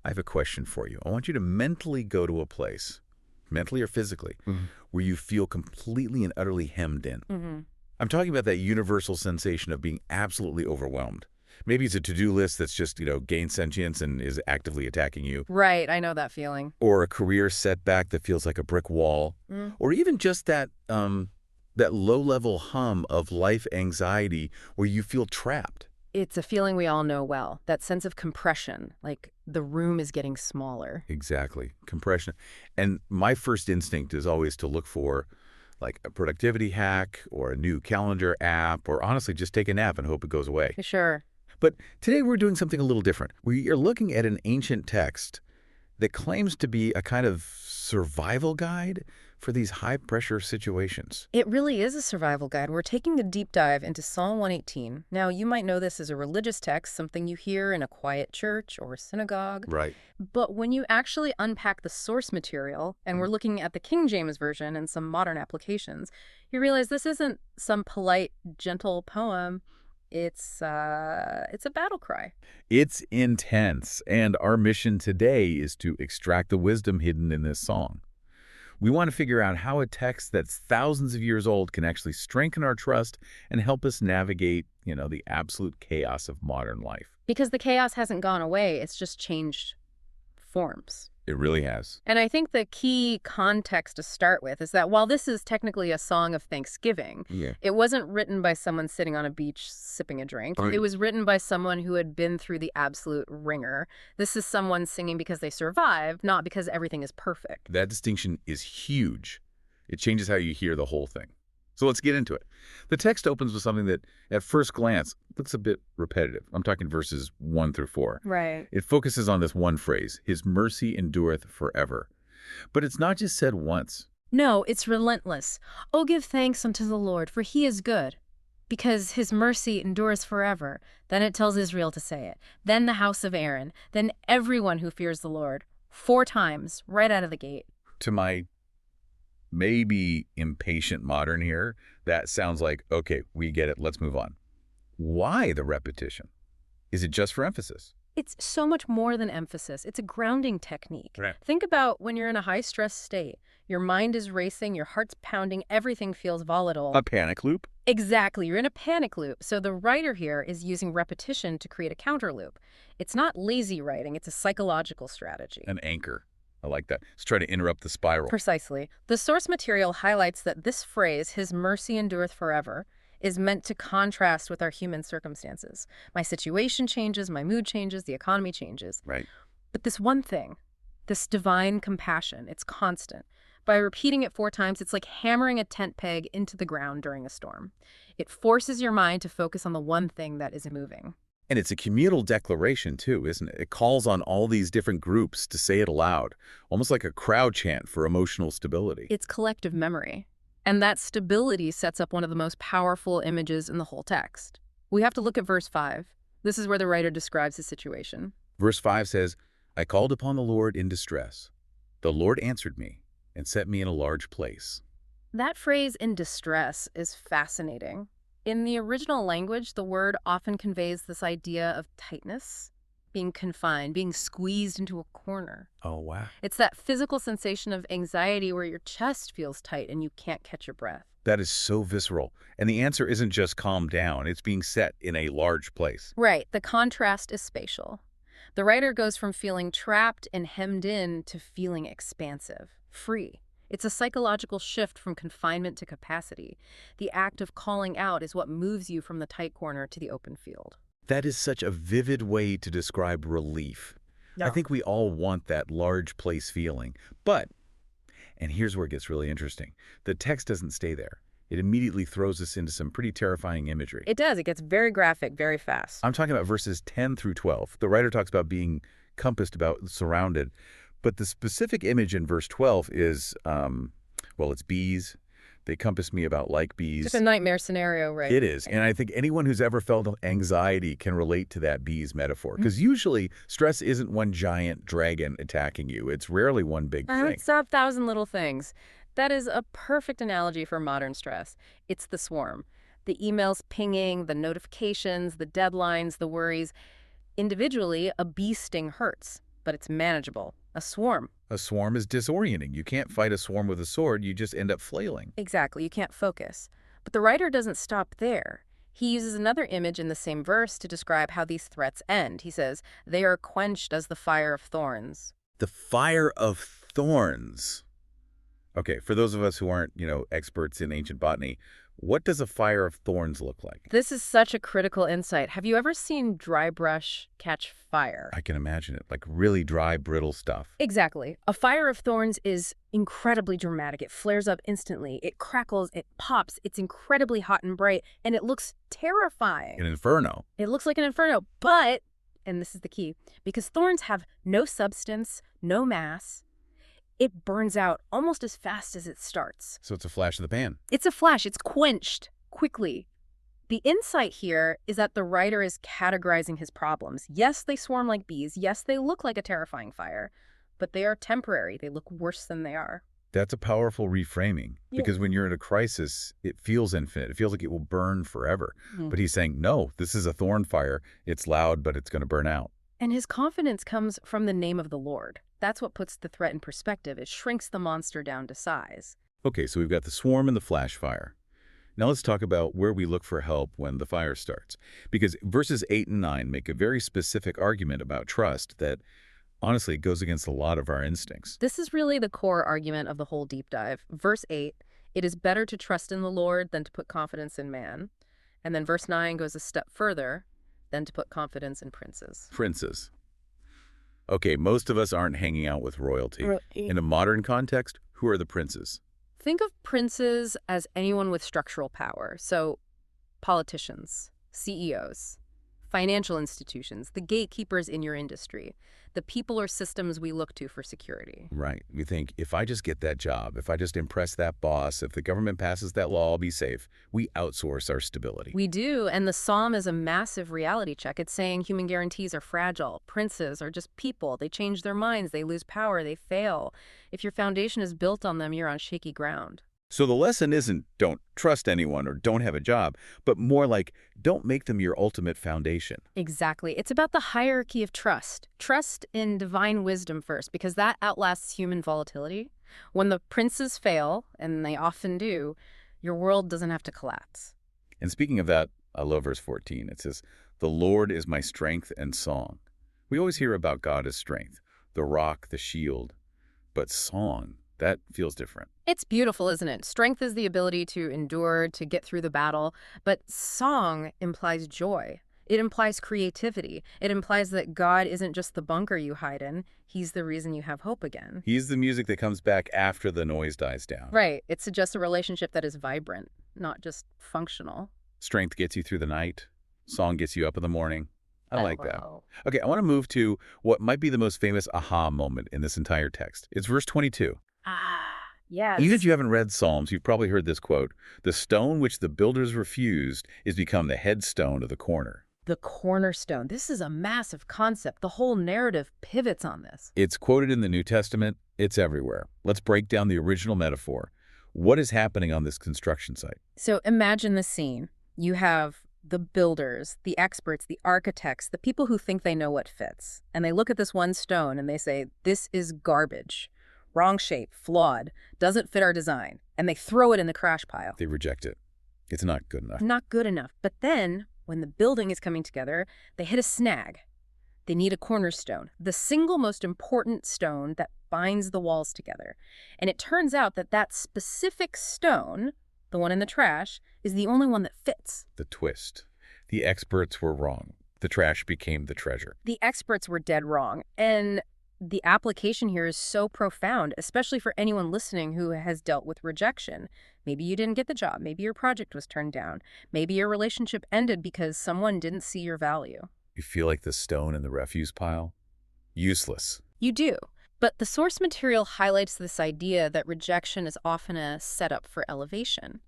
I have a question for you. I want you to mentally go to a place, mentally or physically, where you feel completely and utterly hemmed in. I'm talking about that universal sensation of being absolutely overwhelmed. Maybe it's a to-do list that's just, gained sentience and is actively attacking you. Right, I know that feeling. Or a career setback that feels like a brick wall. Or even just that low-level hum of life anxiety where you feel trapped. It's a feeling we all know well, that sense of compression, like the room is getting smaller. Exactly, compression. And my first instinct is always to look for like a productivity hack or a new calendar app, or honestly just take a nap and hope it goes away. Sure. But today we're doing something a little different. We are looking at an ancient text that claims to be a kind of survival guide for these high-pressure situations. It really is a survival guide. We're taking a deep dive into Psalm 118. Now, you might know this as a religious text, something you hear in a quiet church or synagogue. Right. But when you actually unpack the source material, and we're looking at the King James Version and some modern applications, you realize this isn't some polite, gentle poem. It's a battle cry. It's intense, and our mission today is to extract the wisdom hidden in this song. We want to figure out how a text that's thousands of years old can actually strengthen our trust and help us navigate, the absolute chaos of modern life. Because the chaos hasn't gone away, it's just changed forms. It really has. And I think the key context to start with is that while this is technically a song of thanksgiving, it wasn't written by someone sitting on a beach sipping a drink. Right. It was written by someone who had been through the absolute ringer. This is someone singing because they survived, not because everything is perfect. That distinction is huge. It changes how you hear the whole thing. So let's get into it. The text opens with something that, at first glance, looks a bit repetitive. I'm talking verses 1 through 4. Right. It focuses on this one phrase, his mercy endureth forever. But it's not just said once. No, it's relentless. Oh, give thanks unto the Lord, for he is good, because his mercy endures forever. Then it tells Israel to say it. Then the house of Aaron. Then everyone who fears the Lord. 4 times, right out of the gate. To my maybe impatient modern here, that sounds like, okay, we get it, let's move on. Why the repetition? Is it just for emphasis? It's so much more than emphasis. It's a grounding technique. Right. Think about when you're in a high-stress state. Your mind is racing, your heart's pounding, everything feels volatile. A panic loop? Exactly. You're in a panic loop. So the writer here is using repetition to create a counter loop. It's not lazy writing. It's a psychological strategy. An anchor. I like that. Let's try to interrupt the spiral. Precisely. The source material highlights that this phrase, his mercy endureth forever, is meant to contrast with our human circumstances. My situation changes, my mood changes, the economy changes. Right. But this one thing, this divine compassion, it's constant. By repeating it 4 times, it's like hammering a tent peg into the ground during a storm. It forces your mind to focus on the one thing that is moving. And it's a communal declaration, too, isn't it? It calls on all these different groups to say it aloud, almost like a crowd chant for emotional stability. It's collective memory. And that stability sets up one of the most powerful images in the whole text. We have to look at verse 5. This is where the writer describes his situation. Verse 5 says, I called upon the Lord in distress. The Lord answered me and set me in a large place. That phrase, in distress, is fascinating. In the original language, the word often conveys this idea of tightness, being confined, being squeezed into a corner. Oh, wow. It's that physical sensation of anxiety where your chest feels tight and you can't catch your breath. That is so visceral. And the answer isn't just calm down. It's being set in a large place. Right. The contrast is spatial. The writer goes from feeling trapped and hemmed in to feeling expansive, free. It's a psychological shift from confinement to capacity. The act of calling out is what moves you from the tight corner to the open field. That is such a vivid way to describe relief. I think we all want that large place feeling. But, and here's where it gets really interesting, the text doesn't stay there. It immediately throws us into some pretty terrifying imagery. It does. It gets very graphic, very fast. I'm talking about verses 10 through 12. The writer talks about being compassed about, surrounded. But the specific image in verse 12 is, it's bees. They compass me about like bees. It's a nightmare scenario, right? It is. And I think anyone who's ever felt anxiety can relate to that bees metaphor. Because usually stress isn't one giant dragon attacking you. It's rarely one big thing. It's 1,000 little things. That is a perfect analogy for modern stress. It's the swarm. The emails pinging, the notifications, the deadlines, the worries. Individually, a bee sting hurts. but it's manageable. A swarm. A swarm is disorienting. You can't fight a swarm with a sword. You just end up flailing. Exactly, you can't focus. But the writer doesn't stop there. He uses another image in the same verse to describe how these threats end. He says, they are quenched as the fire of thorns. The fire of thorns. Okay, for those of us who aren't, experts in ancient botany, what does a fire of thorns look like? This is such a critical insight. Have you ever seen dry brush catch fire? I can imagine it, like really dry, brittle stuff. Exactly. A fire of thorns is incredibly dramatic. It flares up instantly. It crackles, it pops, it's incredibly hot and bright, and it looks terrifying. An inferno. It looks like an inferno, but, and this is the key, because thorns have no substance, no mass, it burns out almost as fast as it starts. So it's a flash of the pan. It's a flash. It's quenched quickly. The insight here is that the writer is categorizing his problems. Yes, they swarm like bees. Yes, they look like a terrifying fire, but they are temporary. They look worse than they are. That's a powerful reframing, because when you're in a crisis, it feels infinite. It feels like it will burn forever. But he's saying, no, this is a thorn fire. It's loud, but it's going to burn out. And his confidence comes from the name of the Lord. That's what puts the threat in perspective. It shrinks the monster down to size. Okay, so we've got the swarm and the flash fire. Now let's talk about where we look for help when the fire starts. Because verses 8 and 9 make a very specific argument about trust that, honestly, goes against a lot of our instincts. This is really the core argument of the whole deep dive. Verse 8, it is better to trust in the Lord than to put confidence in man. And then verse 9 goes a step further, than to put confidence in princes. Princes. Okay, most of us aren't hanging out with royalty. In a modern context, who are the princes? Think of princes as anyone with structural power. So politicians, CEOs, financial institutions, the gatekeepers in your industry, the people or systems we look to for security. Right. We think, if I just get that job, if I just impress that boss, if the government passes that law, I'll be safe. We outsource our stability. We do, and the psalm is a massive reality check. It's saying human guarantees are fragile. Princes are just people. They change their minds. They lose power. They fail. If your foundation is built on them, you're on shaky ground. So the lesson isn't don't trust anyone or don't have a job, but more like don't make them your ultimate foundation. Exactly. It's about the hierarchy of trust. Trust in divine wisdom first, because that outlasts human volatility. When the princes fail, and they often do, your world doesn't have to collapse. And speaking of that, I love verse 14. It says, "The Lord is my strength and song." We always hear about God as strength, the rock, the shield, but song, that feels different. It's beautiful, isn't it? Strength is the ability to endure, to get through the battle, but song implies joy. It implies creativity. It implies that God isn't just the bunker you hide in. He's the reason you have hope again. He's the music that comes back after the noise dies down. Right. It suggests a relationship that is vibrant, not just functional. Strength gets you through the night. Song gets you up in the morning. I like that. Wow. Okay, I want to move to what might be the most famous aha moment in this entire text. It's verse 22. Yes. Even if you haven't read Psalms, you've probably heard this quote: "The stone which the builders refused is become the headstone of the corner." The cornerstone. This is a massive concept. The whole narrative pivots on this. It's quoted in the New Testament. It's everywhere. Let's break down the original metaphor. What is happening on this construction site? So imagine the scene. You have the builders, the experts, the architects, the people who think they know what fits. And they look at this one stone and they say, this is garbage. Wrong shape, flawed, doesn't fit our design. And they throw it in the crash pile. They reject it. It's not good enough. Not good enough. But then, when the building is coming together, they hit a snag. They need a cornerstone, the single most important stone that binds the walls together. And it turns out that that specific stone, the one in the trash, is the only one that fits. The twist. The experts were wrong. The trash became the treasure. The experts were dead wrong. And the application here is so profound, especially for anyone listening who has dealt with rejection. Maybe you didn't get the job. Maybe your project was turned down. Maybe your relationship ended because someone didn't see your value. You feel like the stone in the refuse pile? Useless. You do. But the source material highlights this idea that rejection is often a setup for elevation.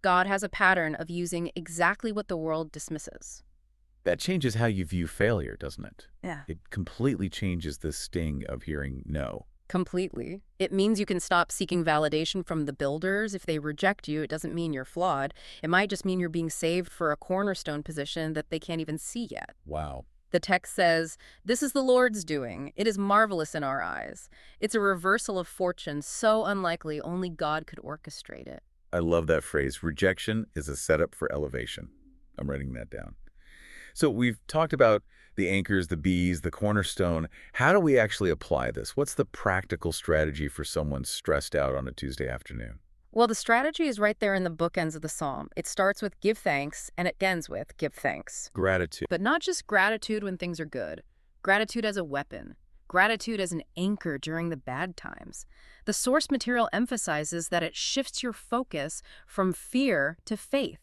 God has a pattern of using exactly what the world dismisses. That changes how you view failure, doesn't it? Yeah. It completely changes the sting of hearing no. Completely. It means you can stop seeking validation from the builders. If they reject you, it doesn't mean you're flawed. It might just mean you're being saved for a cornerstone position that they can't even see yet. Wow. The text says, "This is the Lord's doing. It is marvelous in our eyes." It's a reversal of fortune so unlikely only God could orchestrate it. I love that phrase. Rejection is a setup for elevation. I'm writing that down. So we've talked about the anchors, the bees, the cornerstone. How do we actually apply this? What's the practical strategy for someone stressed out on a Tuesday afternoon? Well, the strategy is right there in the bookends of the psalm. It starts with give thanks, and it ends with give thanks. Gratitude. But not just gratitude when things are good. Gratitude as a weapon. Gratitude as an anchor during the bad times. The source material emphasizes that it shifts your focus from fear to faith.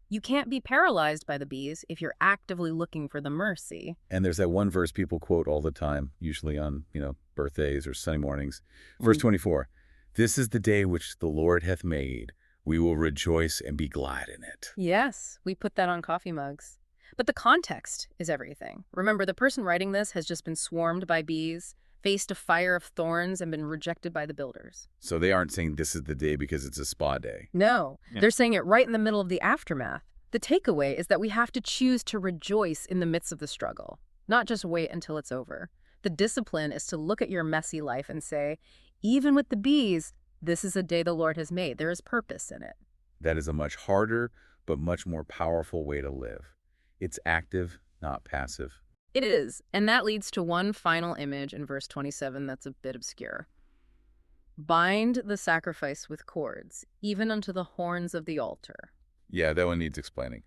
You can't be paralyzed by the bees if you're actively looking for the mercy. And there's that one verse people quote all the time, usually on, birthdays or Sunday mornings. Verse 24, "This is the day which the Lord hath made. We will rejoice and be glad in it." Yes, we put that on coffee mugs. But the context is everything. Remember, the person writing this has just been swarmed by bees, faced a fire of thorns, and been rejected by the builders. So they aren't saying this is the day because it's a spa day. No, they're saying it right in the middle of the aftermath. The takeaway is that we have to choose to rejoice in the midst of the struggle, not just wait until it's over. The discipline is to look at your messy life and say, even with the bees, this is a day the Lord has made. There is purpose in it. That is a much harder but much more powerful way to live. It's active, not passive. It is, and that leads to one final image in verse 27 that's a bit obscure. "Bind the sacrifice with cords, even unto the horns of the altar." Yeah, that one needs explaining.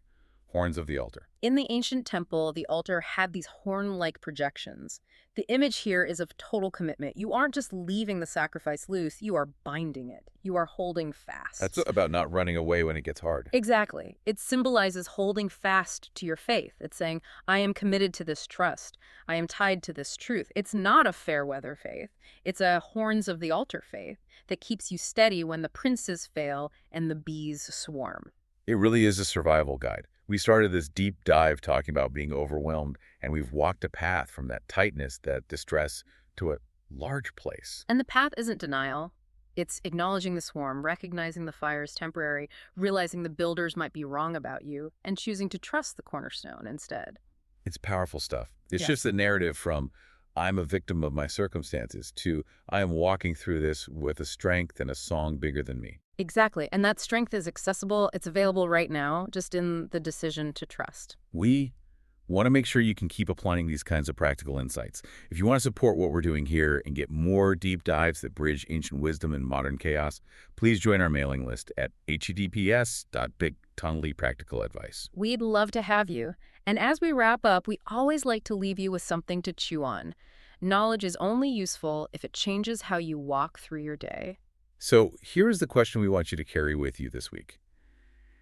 Horns of the altar. In the ancient temple, the altar had these horn-like projections. The image here is of total commitment. You aren't just leaving the sacrifice loose, you are binding it. You are holding fast. That's about not running away when it gets hard. Exactly. It symbolizes holding fast to your faith. It's saying, I am committed to this trust. I am tied to this truth. It's not a fair weather faith. It's a horns of the altar faith that keeps you steady when the princes fail and the bees swarm. It really is a survival guide. We started this deep dive talking about being overwhelmed, and we've walked a path from that tightness, that distress, to a large place. And the path isn't denial. It's acknowledging the swarm, recognizing the fire is temporary, realizing the builders might be wrong about you, and choosing to trust the cornerstone instead. It's powerful stuff. It Yes. shifts the narrative from, I'm a victim of my circumstances, to, I am walking through this with a strength and a song bigger than me. Exactly. And that strength is accessible. It's available right now, just in the decision to trust. We want to make sure you can keep applying these kinds of practical insights. If you want to support what we're doing here and get more deep dives that bridge ancient wisdom and modern chaos, please join our mailing list at https://bigtonelypracticaladvice. We'd love to have you. And as we wrap up, we always like to leave you with something to chew on. Knowledge is only useful if it changes how you walk through your day. So here is the question we want you to carry with you this week.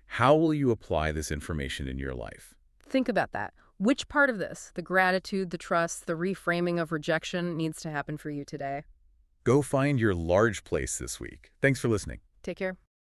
How will you apply this information in your life? Think about that. Which part of this, the gratitude, the trust, the reframing of rejection, needs to happen for you today? Go find your large place this week. Thanks for listening. Take care.